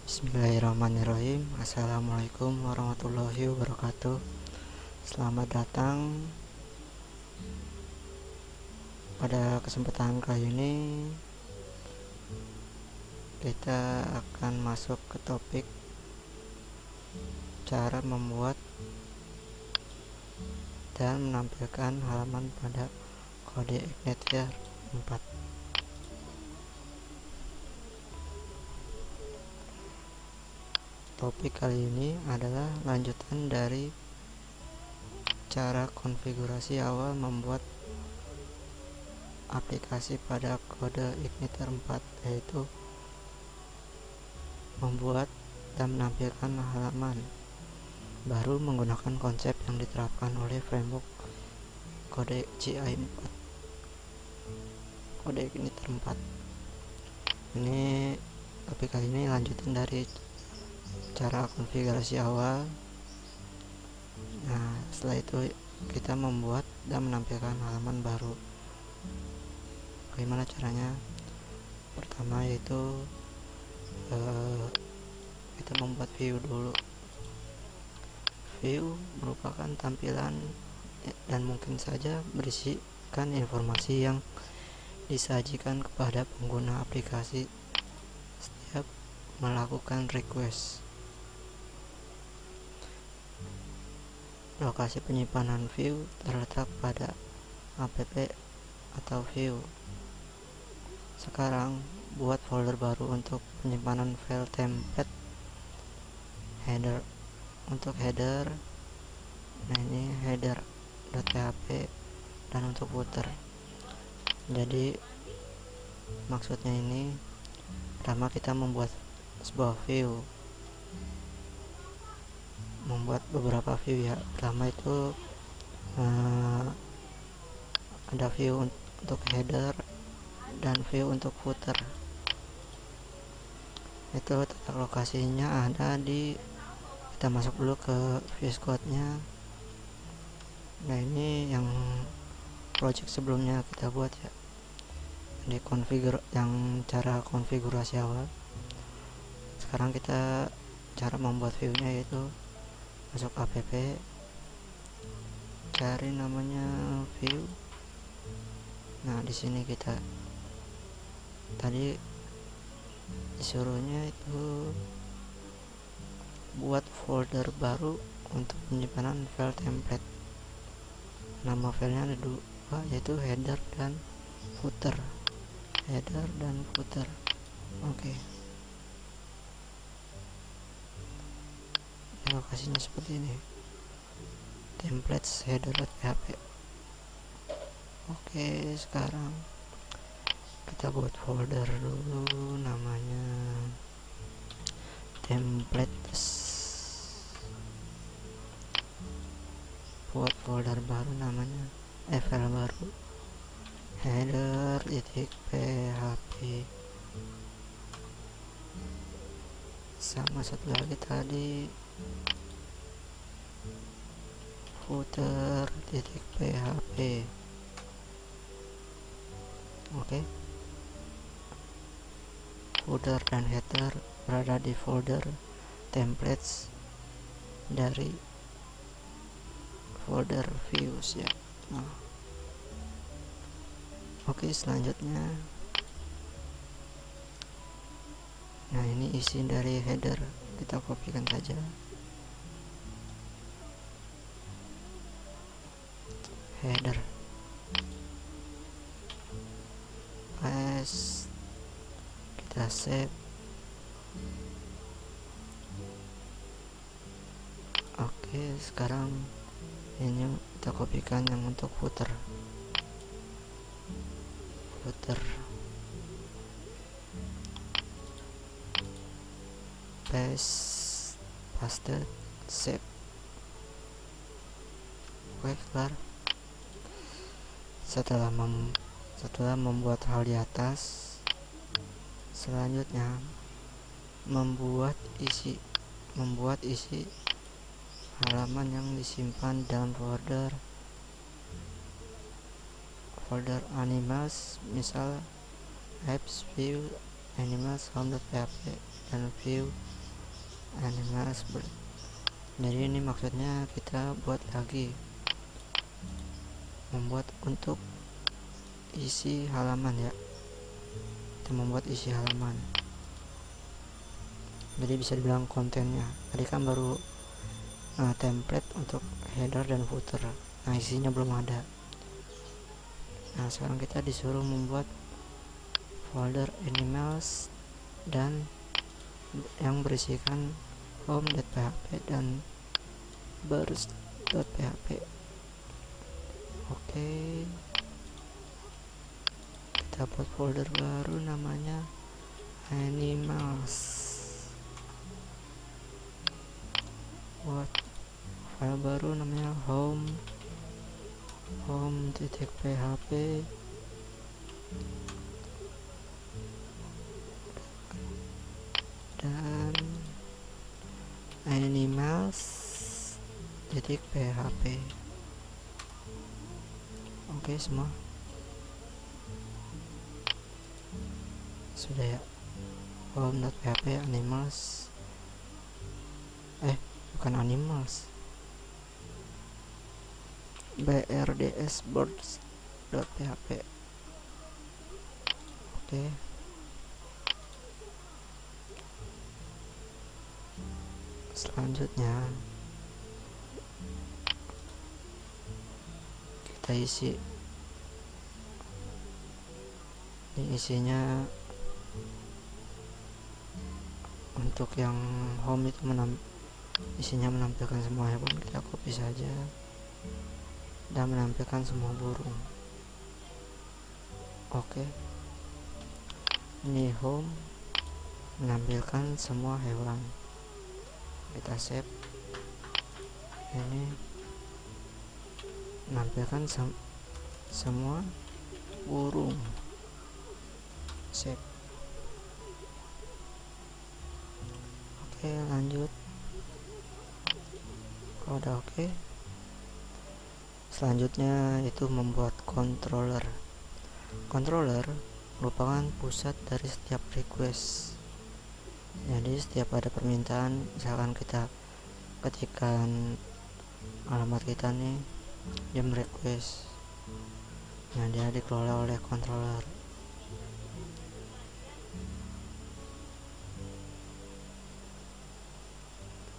Bismillahirrahmanirrahim. Assalamualaikum warahmatullahi wabarakatuh. Selamat datang. Pada kesempatan kali ini kita akan masuk ke topik cara membuat dan menampilkan halaman pada kode Igniter 4. Topik kali ini adalah lanjutan dari cara konfigurasi awal membuat aplikasi pada kode Igniter 4, yaitu membuat dan menampilkan halaman baru menggunakan konsep yang diterapkan oleh framework kode CI4, kode Igniter 4. Ini topik kali ini lanjutan dari cara konfigurasi awal. Nah, setelah itu kita membuat dan menampilkan halaman baru. Bagaimana caranya? Pertama yaitu kita membuat view dulu. View merupakan tampilan dan mungkin saja berisikan informasi yang disajikan kepada pengguna aplikasi setiap melakukan request. Lokasi penyimpanan view terletak pada app atau view. Sekarang buat folder baru untuk penyimpanan file template header. Untuk header, nah ini header.php, dan untuk footer. Jadi maksudnya ini, pertama kita membuat sebuah view, membuat beberapa view ya. Pertama itu ada view untuk header dan view untuk footer. Itu letak lokasinya ada di, kita masuk dulu ke VS Code nya. Nah, ini yang project sebelumnya kita buat ya, di yang cara konfigurasi awal. Sekarang kita cara membuat view nya yaitu masuk app, cari namanya view. Nah, di sini kita tadi disuruhnya itu buat folder baru untuk penyimpanan file template. Nama filenya ada dua, yaitu header dan footer. Header dan footer. Oke. Lokasinya seperti ini, templates header.php. Oke, sekarang kita buat folder dulu, namanya templates. Buat folder baru namanya file baru header.php, sama satu lagi tadi footer.php. Oke. Footer dan header berada di folder templates dari folder views ya. Oke, selanjutnya, nah ini isi dari header, kita kopikan saja. Header, paste, kita save. Oke, sekarang ini kita kopikan yang untuk footer. Paste, save. Oke, kelar. Setelah membuat hal di atas, selanjutnya membuat isi halaman yang disimpan dalam folder animals, misal apps, view, animals, home.php, dan view animals. Jadi ini maksudnya kita buat lagi, membuat untuk isi halaman ya, kita membuat isi halaman. Jadi bisa dibilang kontennya. Tadi kan baru template untuk header dan footer, nah isinya belum ada. Nah sekarang kita disuruh membuat folder animals dan yang berisikan home.php dan burst.php. Oke, kita buat folder baru namanya animals. Buat file baru namanya home.php dan animals.php. Oke, semua sudah ya. Home.php animals, bukan animals, brds birds.php. Oke, selanjutnya kita isi. Ini isinya untuk yang home itu isinya menampilkan semua hewan, kita copy saja dan menampilkan semua burung. Oke, ini home menampilkan semua hewan, kita save. Ini menampilkan semua burung, save. Oke, lanjut. Kalau udah oke, selanjutnya itu membuat controller. Controller merupakan pusat dari setiap request. Jadi setiap ada permintaan, misalkan kita ketikkan alamat kita nih, dia request, nah dia dikelola oleh controller.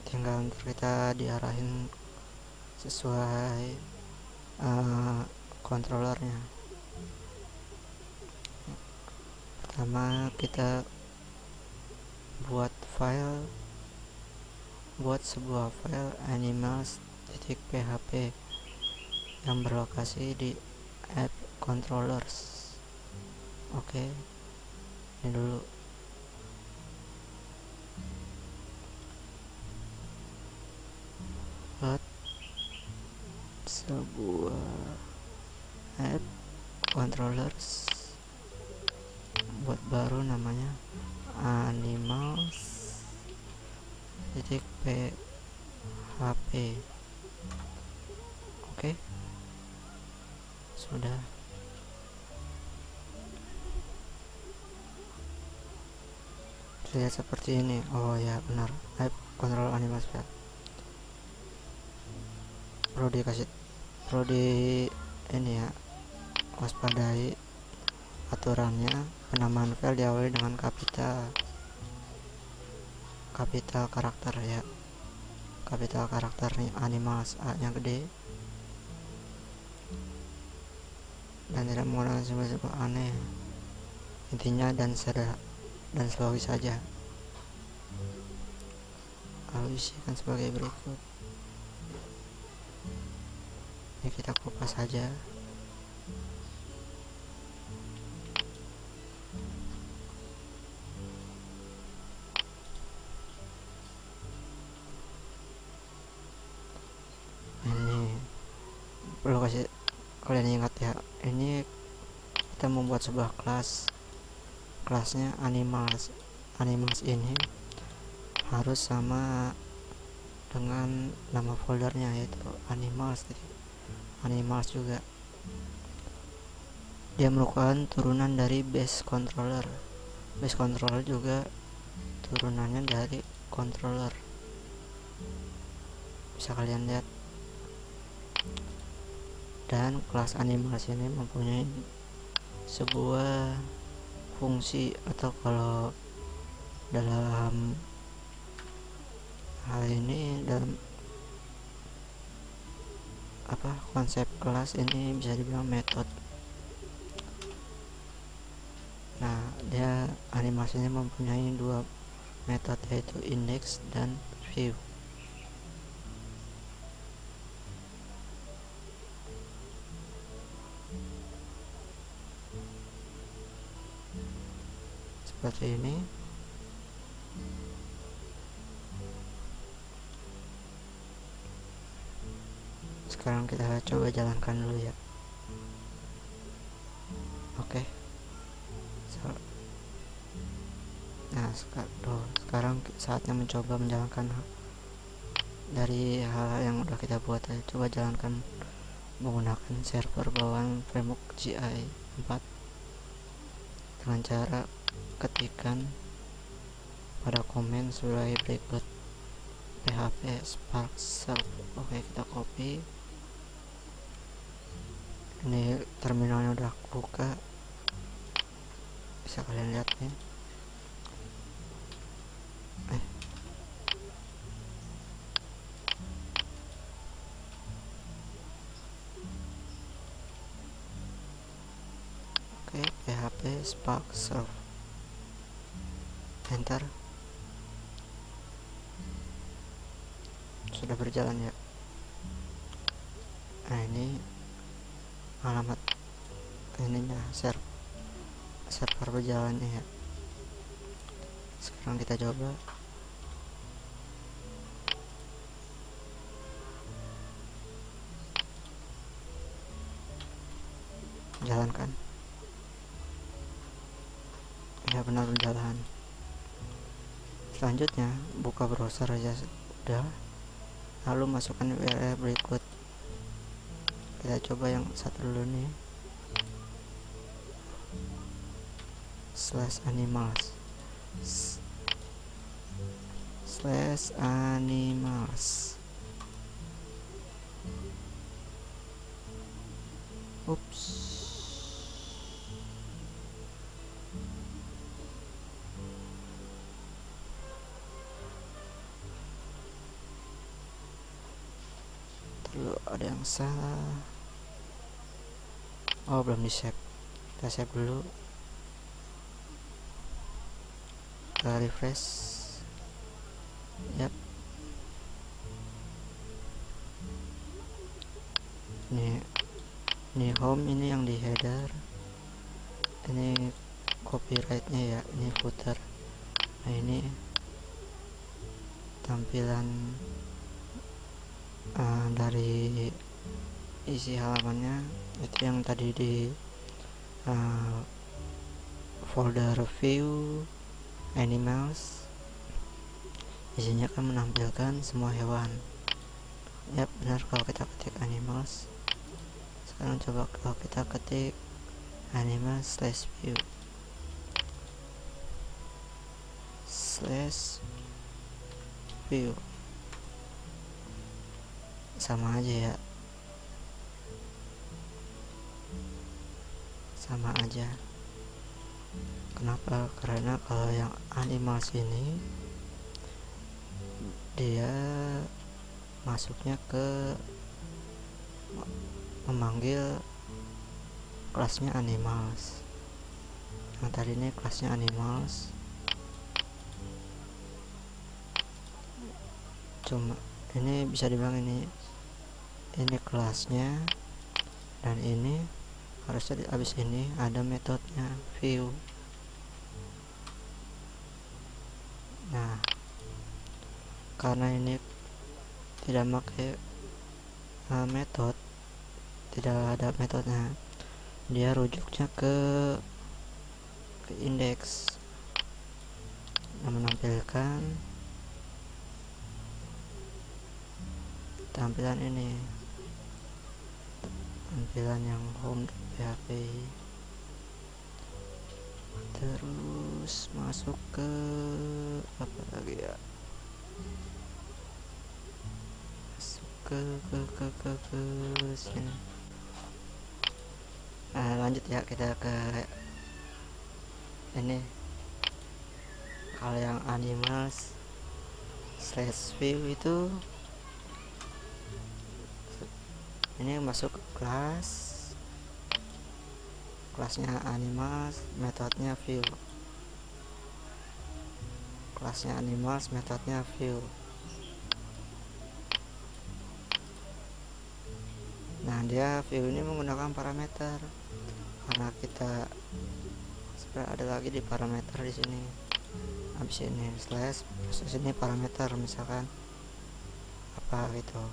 Tinggal kita diarahin sesuai controllernya. Pertama kita buat sebuah file animals.php yang berlokasi di app controllers. Oke, ini dulu. Buat sebuah app controllers, buat baru namanya animals.php. Oke, sudah. Terlihat seperti ini. Oh ya benar, app control animals ya. Perlu di ini ya, waspadai aturannya. Penamaan file diawali dengan kapital karakter ya, kapital karakter nih, animals A nya gede dan tidak menggunakan simbol-simbol aneh, intinya dan selogis saja. Lalu isikan sebagai berikut. Ini kita kopas saja. Ini perlu kalian ingat ya, ini kita membuat sebuah kelasnya animals ini harus sama dengan nama foldernya, yaitu animals juga. Dia merupakan turunan dari base controller juga turunannya dari controller. bisa kalian lihat. Dan kelas animasi ini mempunyai sebuah fungsi, atau kalau dalam hal ini, dalam konsep kelas ini bisa dibilang metode. Nah, dia animasinya mempunyai dua metode, yaitu index dan view. Seperti ini. Sekarang kita coba jalankan dulu ya. Oke. Nah, sekarang saatnya mencoba menjalankan dari hal yang udah kita buat ya. Coba jalankan menggunakan server bawaan framework GI 4 dengan cara ketikkan pada komen sebagai berikut: php spark self. Oke, kita copy. Ini terminalnya udah buka, bisa kalian lihat nih. Oke, php spark self, enter. Sudah berjalan ya. Nah, ini alamat ininya, server berjalannya ya. Sekarang kita coba jalankan. Ya, benar berjalan. Selanjutnya buka browser aja sudah, lalu masukkan URL berikut. Kita coba yang satu dulu nih, /animals Ups. Terlalu ada yang salah. Oh, belum di save. Kita save dulu. Kita refresh. Yap. Ini home, ini yang di header, ini copyrightnya ya, ini footer. Nah, ini tampilan dari isi halamannya, itu yang tadi di folder view animals. Isinya kan menampilkan semua hewan. Ya, benar kalau kita ketik animals. Sekarang coba kalau kita ketik animal /view sama aja ya, sama aja. Kenapa? Karena kalau yang animals ini dia masuknya ke memanggil kelasnya animals. Yang tadi ini kelasnya animals, cuma ini bisa dibilang ini kelasnya, dan ini harusnya habis ini ada metodenya view. Nah, karena ini tidak pakai metode, tidak ada metodenya, dia rujuknya ke indeks yang menampilkan tampilan ini, tampilan yang home.php. Terus masuk ke apa lagi ya, ke sini. Nah, lanjut ya, kita ke ini. Kalau yang animals slash view itu ini masuk ke kelasnya animals, metodenya view. Kelasnya animals, metodenya view. Nah, dia view ini menggunakan parameter, karena kita sebenarnya ada lagi di parameter di sini. Habis ini slash, terus ini parameter, misalkan apa gitu.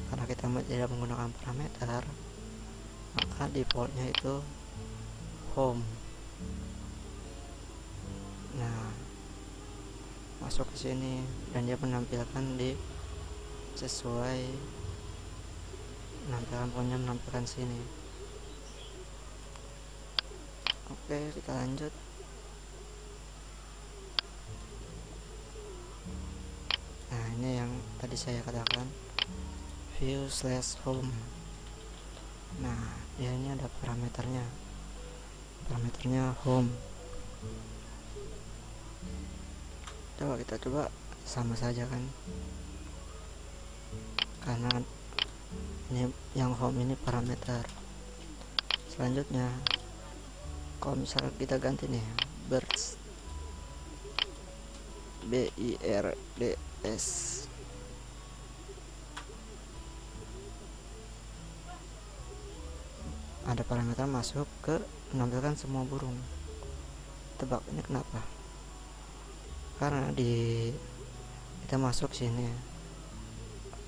Karena kita tidak menggunakan parameter, maka defaultnya itu home. Nah, masuk ke sini dan dia menampilkan di sesuai penampilan punya menampilkan sini. Oke, kita lanjut. Nah, ini yang tadi saya katakan view slash home. Nah, dia ini ada parameternya home. Kita coba sama saja kan, karena ini yang home ini parameter. Selanjutnya kalau misalnya kita ganti nih birds, birds, ada parameter masuk ke menampilkan semua burung. Tebak ini kenapa? Karena kita masuk sini,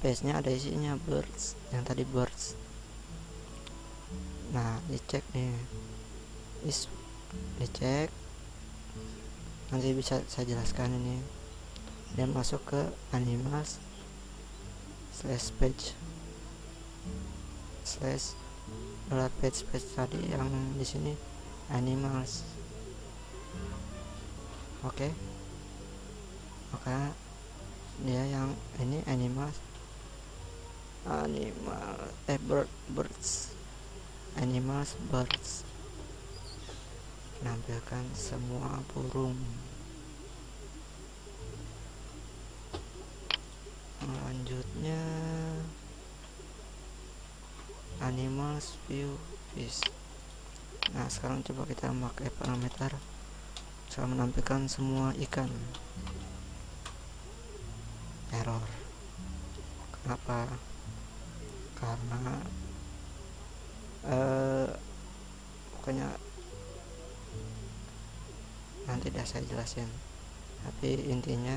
page nya ada isinya birds, yang tadi birds. Nah, dicek nih, dicek, nanti bisa saya jelaskan ini. Dan masuk ke animals slash page slash page tadi yang di sini animals. Oke. Maka dia yang ini birds, animals birds, menampilkan semua burung. Selanjutnya animals view fish. Nah, sekarang coba kita pakai parameter saya menampilkan semua ikan. Error. Kenapa? Karena pokoknya nanti dah saya jelasin. Tapi intinya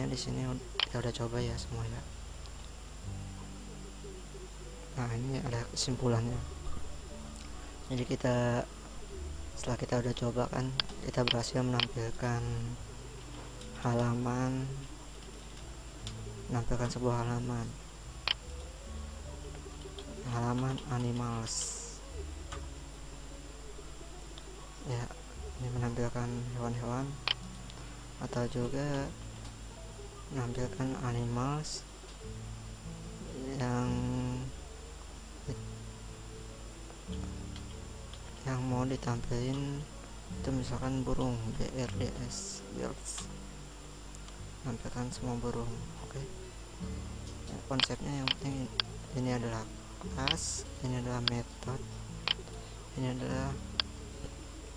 di sini kita udah coba ya semuanya. Nah, ini ada kesimpulannya. Jadi setelah kita udah coba kan, kita berhasil menampilkan sebuah halaman animals ya. Ini menampilkan hewan-hewan atau juga menampilkan animals yang mau ditampilin itu, misalkan burung, birds, menampilkan semua burung. Oke. Ya, konsepnya yang penting ini adalah kelas, ini adalah metode, ini adalah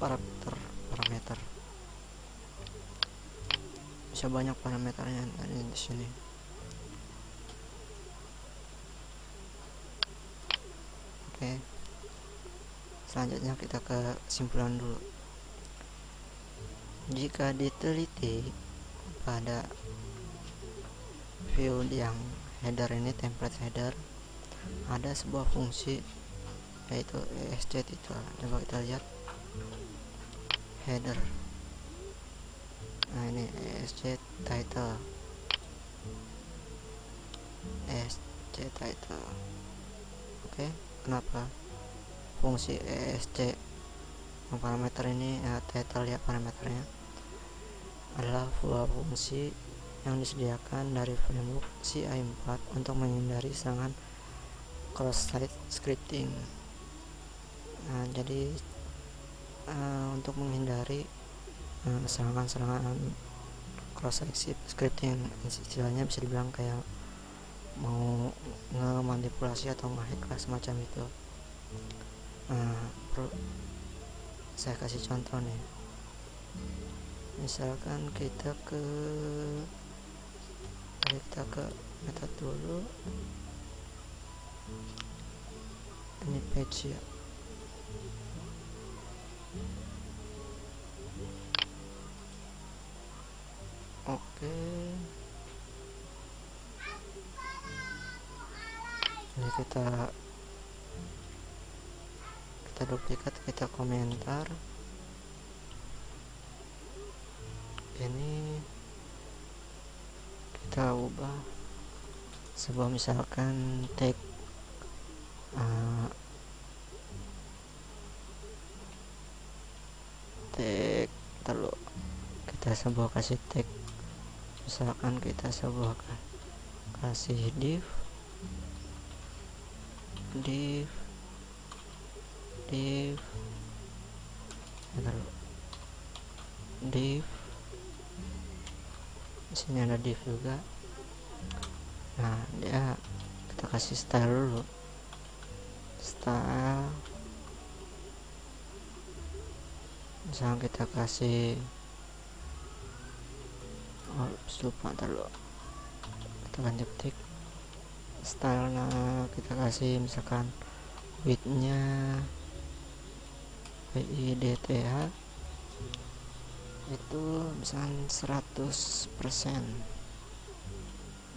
parameter. Bisa banyak parameternya di sini. Oke. Selanjutnya kita ke kesimpulan dulu. Jika diteliti pada view yang header ini, template header, ada sebuah fungsi yaitu ESC title. Coba kita lihat header. Nah, ini ESC title. Oke, kenapa fungsi ESC parameter ini title ya, parameternya adalah sebuah fungsi yang disediakan dari framework CI4 untuk menghindari serangan cross-site scripting. Nah, jadi untuk menghindari serangan-serangan cross-site scripting, istilahnya bisa dibilang kayak mau ngemanipulasi atau ngehack lah semacam itu. Saya kasih contoh nih, misalkan kita ke metode dulu, ini page ya. Oke, ini kita duplikat, kita komentar, ini kita ubah sebuah misalkan tag terlalu kita sebuah kasih tag, misalkan kita sebuah kasih div di sini ada div juga. Nah, dia kita kasih style dulu, style misalkan kita kasih lupa dulu, kita ganti ketik style. Nah, kita kasih misalkan width-nya width itu misalkan 100%,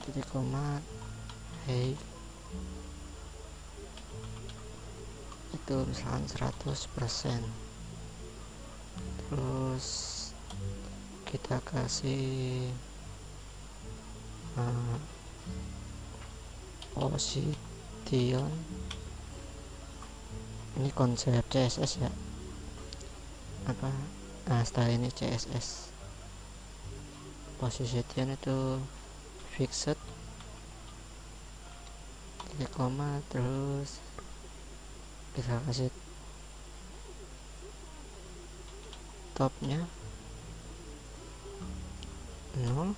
titik koma height itu misalkan 100%. Terus kita kasih position, ini konsep CSS ya, style ini CSS. Position itu fixed, titik koma, terus kita kasih topnya 0,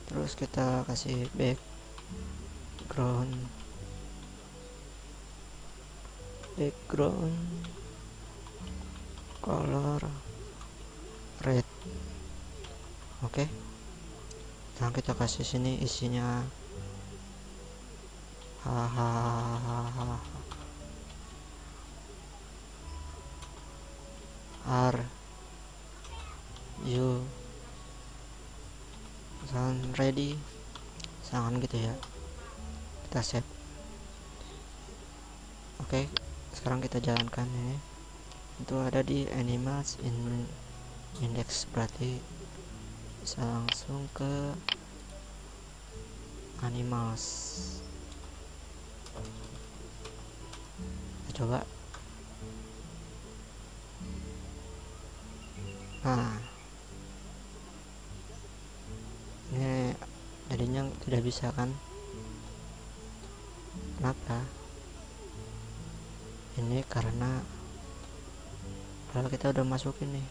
terus kita kasih background color red. Oke. Nah, kita kasih sini isinya are you ready, misalkan gitu ya. Kita save. Oke, sekarang kita jalankan ini. Itu ada di animals index, berarti bisa langsung ke animals. Kita coba. Nah, ini jadinya tidak bisa kan? Kenapa? Ini karena kalau kita udah masukin nih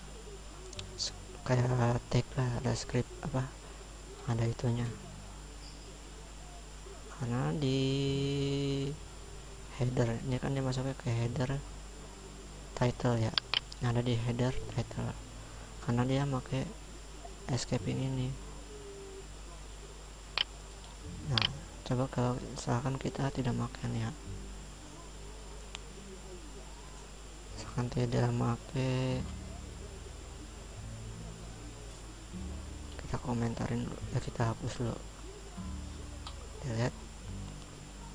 kayak tag lah, ada script ada itunya, karena di header ini kan dimasuknya ke header title ya, ada di header title karena dia pakai escaping ini. Nah, coba kalau misalkan kita tidak makan ya, misalkan tidak pakai, kita komentarin dulu ya, kita hapus dulu, delete,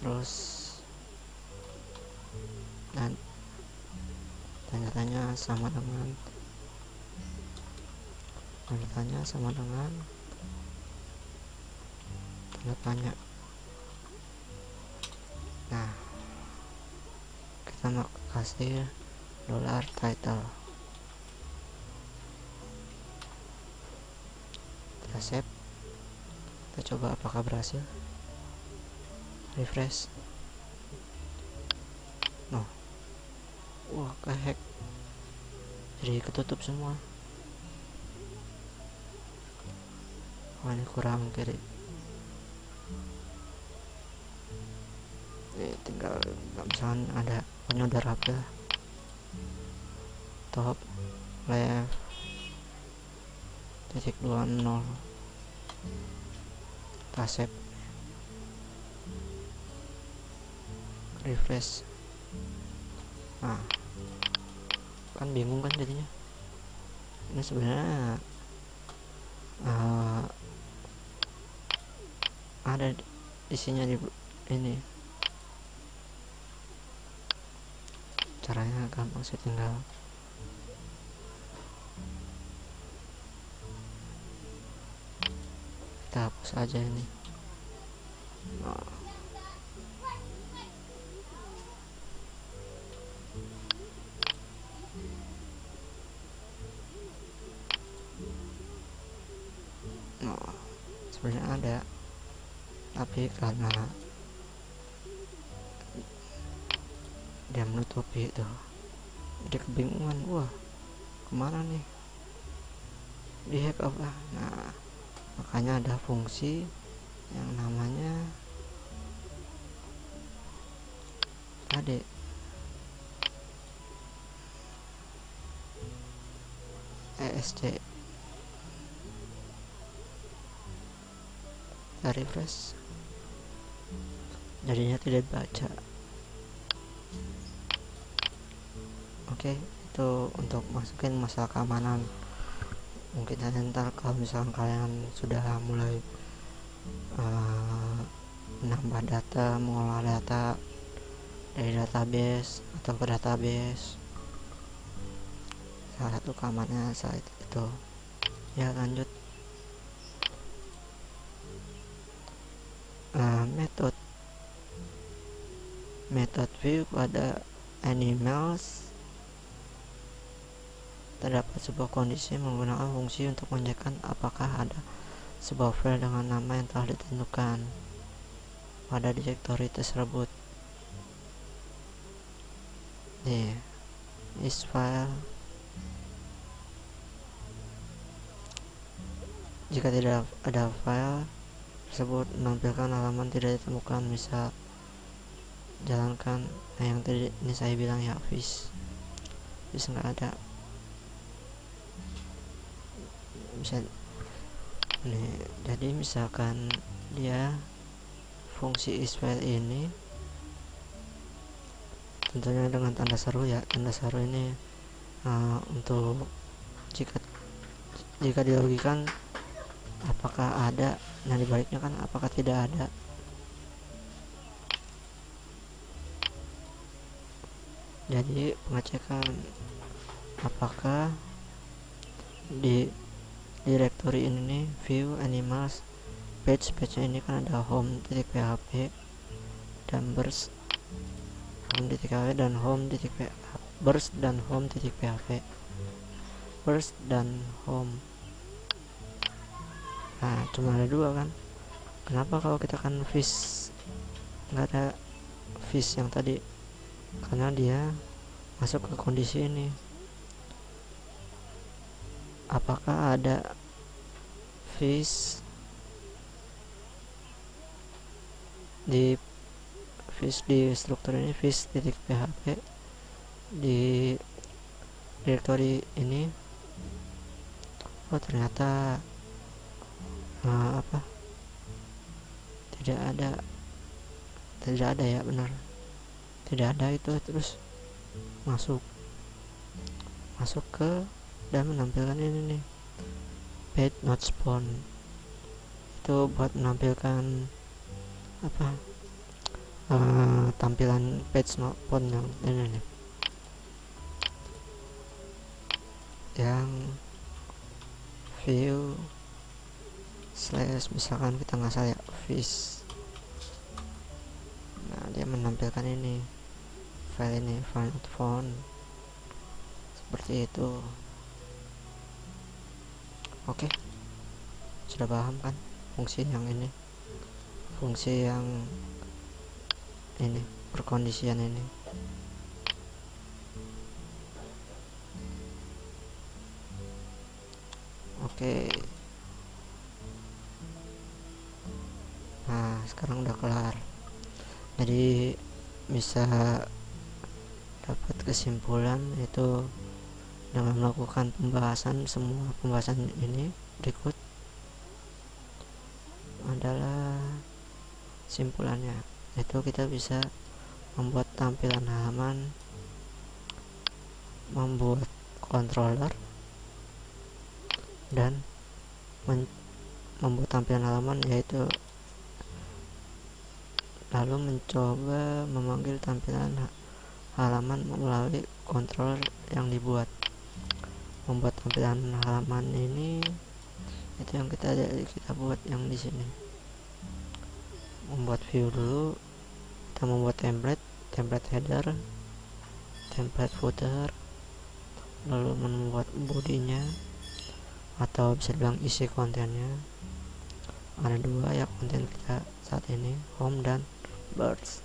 terus dan tanya-tanya sama dengan tanda tanya. Nah, kita mau kasih $title. kita save, kita coba apakah berhasil. Refresh. No, wah kehack, jadi ketutup semua. Wah ini kurang kiri. Ini tinggal misalkan ada penyodor HP, top left titik 20, kita save, refresh. Nah kan bingung kan jadinya. Ini sebenarnya ada isinya di ini. Caranya gampang sih, tinggal kita hapus aja ini. Sebenarnya ada, tapi karena dia menutupi itu, dia kebingungan, wah kemana nih, dihack apa. Nah makanya ada fungsi yang namanya tadi ESC. Kita refresh, jadinya tidak baca. Oke, itu untuk masukin masalah keamanan. Mungkin aja ntar kalau misalkan kalian sudah mulai menambah data, mengolah data dari database atau ke database, salah satu keamanannya saat itu. Ya lanjut. Method view pada animals. Terdapat sebuah kondisi menggunakan fungsi untuk menjelaskan apakah ada sebuah file dengan nama yang telah ditentukan pada directory tersebut. Nih, is file. Jika tidak ada file tersebut menampilkan halaman tidak ditemukan, misal jalankan. Nah yang tadi ini saya bilang ya, fish nggak ada. Bisa nih, jadi misalkan dia fungsi isFile ini tentunya dengan tanda seru ya. Tanda seru ini untuk jika dilogikan apakah ada, nah dibaliknya kan apakah tidak ada. Jadi pengecekan apakah di directory ini view animals page ini kan ada home.php dan burst home.php dan home.php, burst dan home.php, burst dan home. Nah cuma ada dua kan. Kenapa kalau kita kan fish nggak ada fish yang tadi? Karena dia masuk ke kondisi ini. Apakah ada fish di struktur ini, fish.php di directory ini? Oh ternyata tidak ada ya, benar tidak ada itu. Terus masuk ke dan menampilkan ini nih, page not spawn. Itu buat menampilkan tampilan page not spawn yang ini nih, yang view slash misalkan kita nggak salah fish. Nah dia menampilkan ini file ini, file not found, seperti itu. Oke. Sudah paham kan fungsi yang ini, fungsi yang ini, perkondisian ini. Oke. Nah, sekarang udah kelar. Jadi bisa dapat kesimpulan itu dengan melakukan pembahasan, semua pembahasan ini berikut adalah simpulannya. Itu kita bisa membuat tampilan halaman, membuat controller, dan membuat tampilan halaman, yaitu lalu mencoba memanggil tampilan halaman melalui controller yang dibuat. Membuat tampilan halaman ini itu yang kita buat yang di sini. Membuat view dulu, kita membuat template header, template footer, lalu membuat bodinya atau bisa bilang isi kontennya. Ada dua ya konten kita saat ini, home dan birds.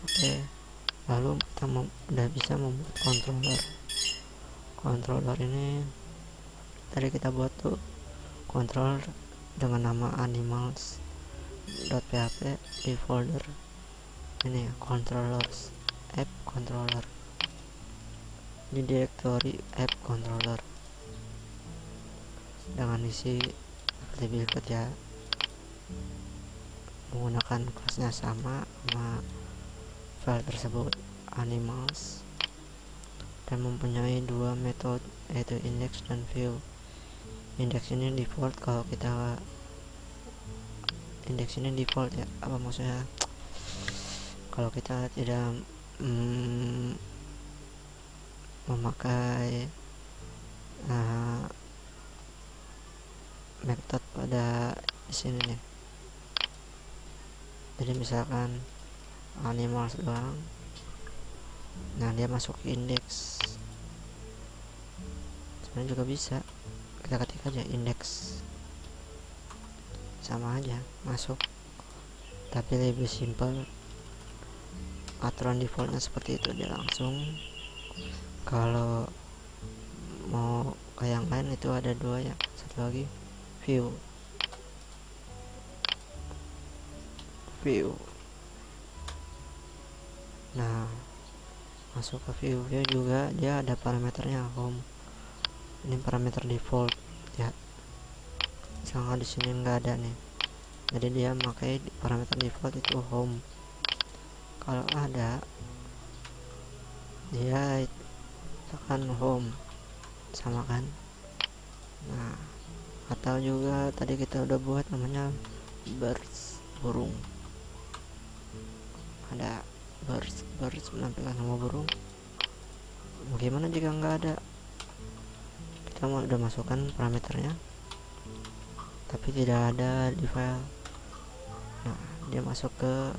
Oke, lalu kita udah bisa membuat controller ini tadi kita buat tuh controller dengan nama animals.php di folder ini, controllers, app controller, di direktori app controller, dengan isi seperti berikut ya, menggunakan kelasnya sama file tersebut, animals, dan mempunyai dua metode yaitu index dan view. Index ini default, kalau kita index ini default ya, apa maksudnya, kalau kita tidak memakai metode pada sini nih. Jadi misalkan animals doang, nah dia masuk ke index. Sebenarnya juga bisa kita ketik aja index, sama aja masuk, tapi lebih simple. Aturan defaultnya seperti itu, dia langsung. Kalau mau ke yang lain itu ada dua ya, satu lagi view. Nah, masuk ke view juga dia ada parameternya home. Ini parameter default ya, misalnya di sini nggak ada nih, jadi dia pakai parameter default itu home. Kalau ada dia tekan home, sama kan. Nah, atau juga tadi kita udah buat namanya birds, burung. Ada birds menampilkan nama burung. Bagaimana jika nggak ada? Kita udah masukkan parameternya tapi tidak ada di file. Nah, dia masuk ke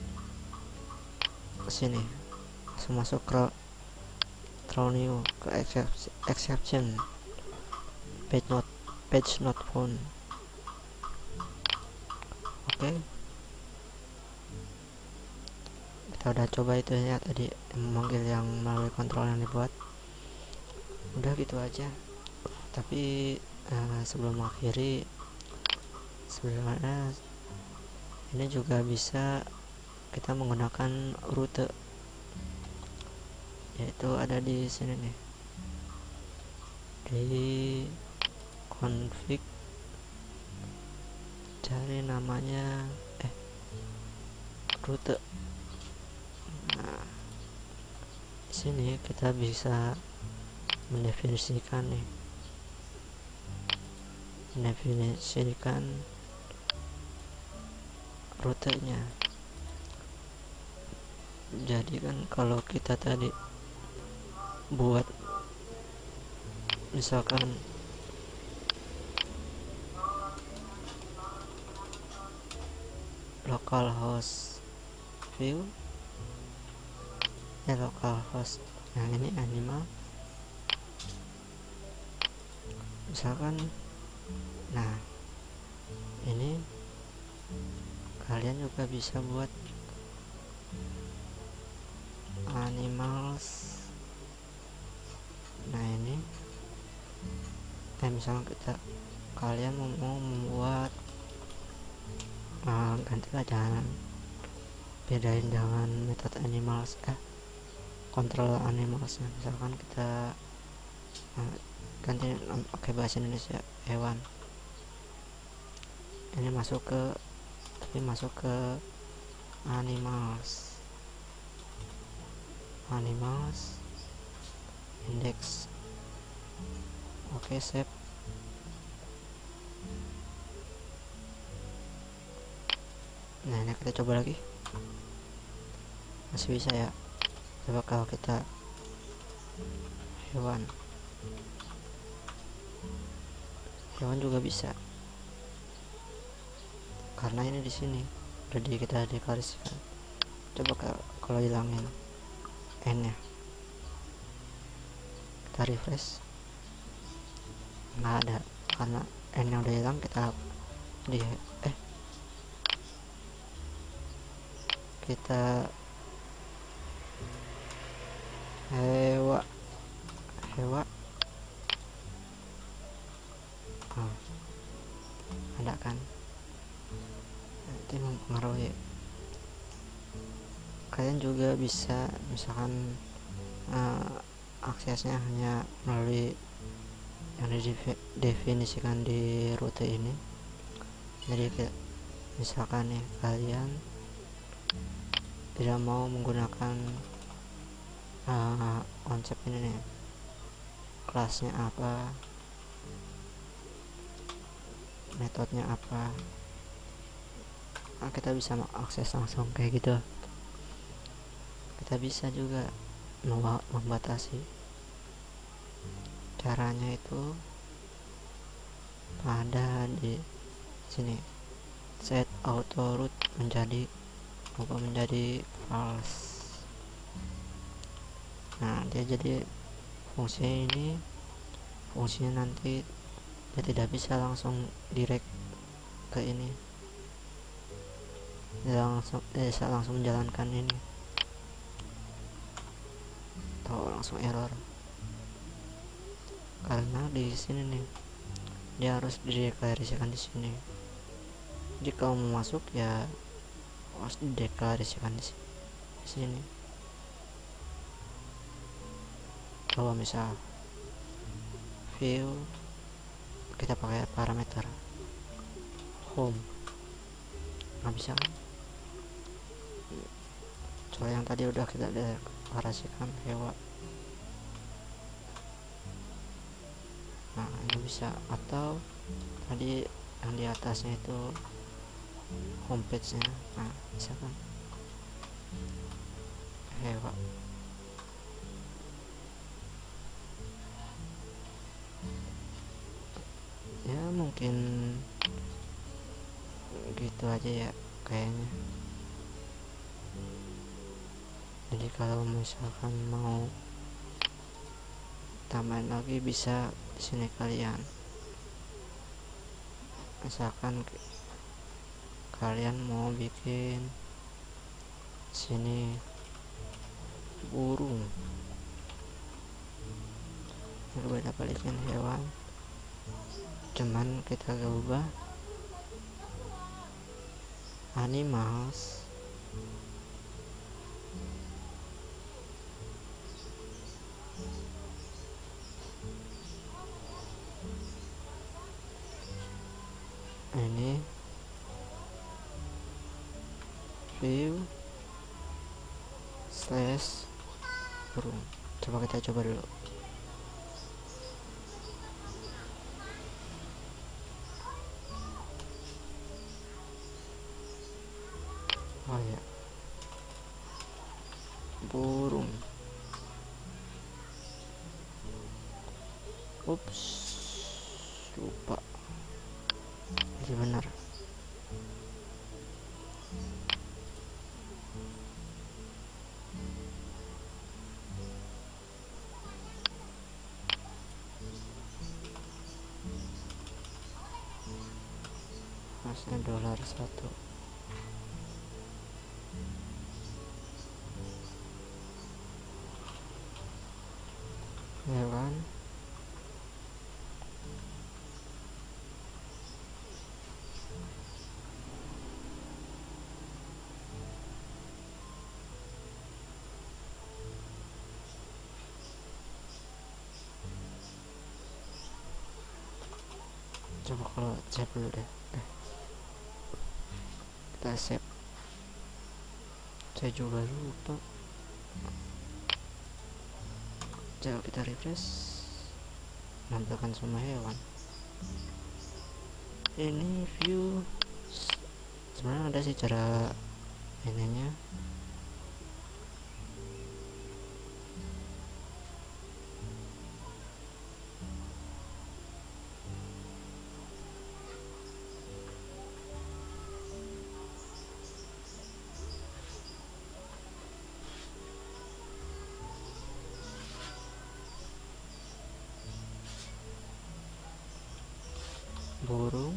sini, langsung masuk ke throw new, ke exception, page not found. Oke, kita udah coba itu ya tadi, memanggil yang melalui kontrol yang dibuat. Udah gitu aja. Tapi sebelum akhiri, sebenarnya ini juga bisa kita menggunakan rute, yaitu ada di sini nih, di config, cari namanya rute. Nah, di sini kita bisa mendefinisikan rutenya. Jadi kan kalau kita tadi buat misalkan localhost view ya, localhost yang ini animal, misalkan. Nah, ini kalian juga bisa buat animals. Nah, ini misalkan kalian mau membuat gantilah, jangan bedain, jangan metode animals, kontrol animalsnya. Misalkan kita ganti pakai bahasa Indonesia hewan. Ini masuk ke animals index. Oke, save. Nah, ini kita coba lagi, masih bisa ya. Coba kalau kita hewan juga bisa, karena ini di sini udah kita deklarasikan. Coba kalau hilangin n nya, kita refresh, nggak ada, karena n nya udah hilang. Kita kita hewa ada kan, nanti mempengaruhi. Kalian juga bisa misalkan aksesnya hanya melalui yang didefinisikan di rute ini. Jadi misalkan nih, kalian tidak mau menggunakan konsep ini nih, kelasnya apa, metodenya apa, kita bisa akses langsung kayak gitu. Kita bisa juga membatasi. Caranya itu ada di sini, set auto root menjadi false. Nah, dia jadi fungsinya nanti dia tidak bisa langsung direct ke ini, dia bisa langsung menjalankan ini, atau langsung error, karena di sini nih dia harus dideklarasikan di sini. Jika mau masuk ya harus dideklarasikan di sini. Kalau misal view, kita pakai parameter home, nggak bisa kan? Soalnya yang tadi udah kita deklarasikan hewan. Nah, ini bisa. Atau tadi yang di atasnya itu homepage nya. Nah, misalkan hewan, ya mungkin gitu aja ya kayaknya. Jadi kalau misalkan mau tambahin lagi bisa di sini kalian. Misalkan kalian mau bikin sini burung, kita balikin hewan, cuman kita gak ubah animals. Ini view slash burung. Coba kita coba dulu. Oh ya, burung. Ups, lupa. Jadi benar. harusnya dolar 1 ya kan. Coba kalau save dulu deh, kita save, saya juga lupa. Coba kita refresh, menampilkan semua hewan. Ini view sebenarnya ada sih cara ininya. Burung,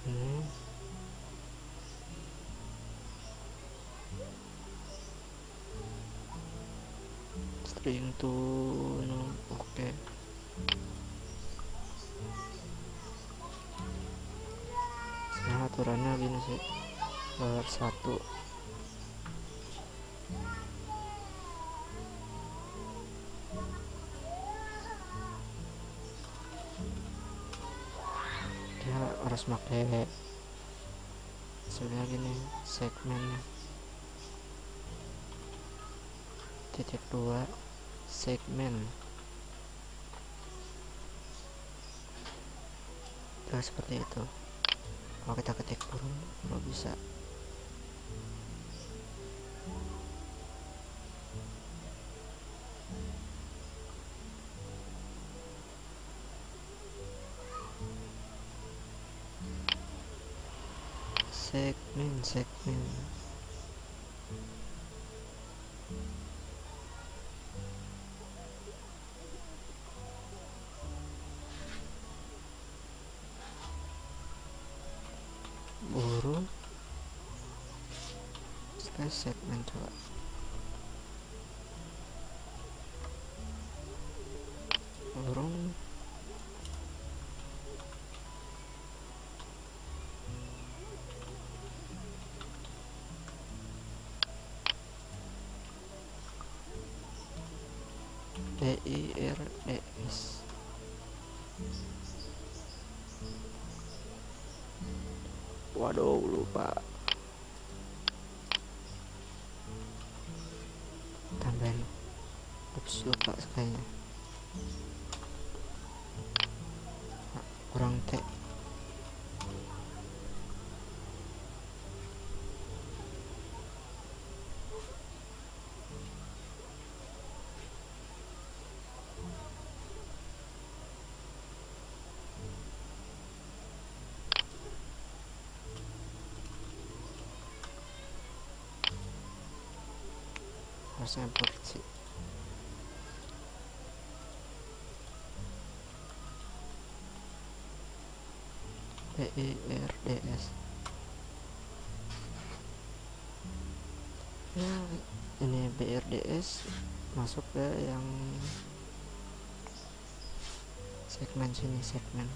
ini string to no, oke. Sebenarnya aturannya gini sih, dolar 1 dia harus pakai sebenarnya gini, segmen titik 2 segmen seperti itu. Kalau kita ketik burung kalau bisa segmen burung segmen. Coba burung BIRDS. Waduh, lupa tambahin, lupa kayaknya, kurang T. Harusnya bersih. BIRDS ya, ini BIRDS masuk ke yang segmen sini, segmen